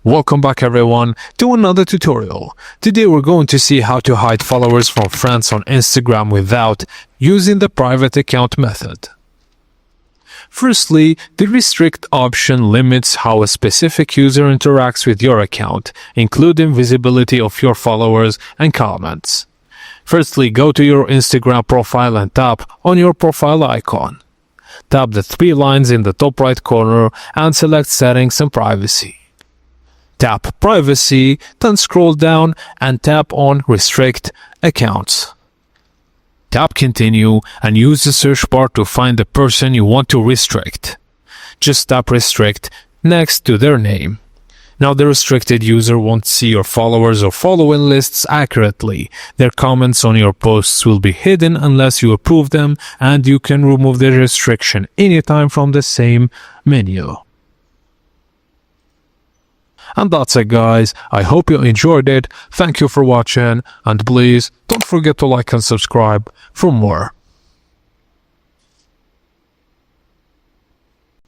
Welcome back everyone to another tutorial. Today we're going to see how to hide followers from friends on Instagram without using the private account method. Firstly, the restrict option limits how a specific user interacts with your account, including visibility of your followers and comments. Firstly, go to your Instagram profile and tap on your profile icon. Tap the three lines in the top right corner and select Settings and Privacy. Tap Privacy, then scroll down and tap on Restrict Accounts. Tap Continue and use the search bar to find the person you want to restrict. Just tap Restrict next to their name. Now the restricted user won't see your followers or following lists accurately. Their comments on your posts will be hidden unless you approve them, and you can remove the restriction anytime from the same menu. And that's it guys, I hope you enjoyed it, thank you for watching, and please don't forget to like and subscribe for more.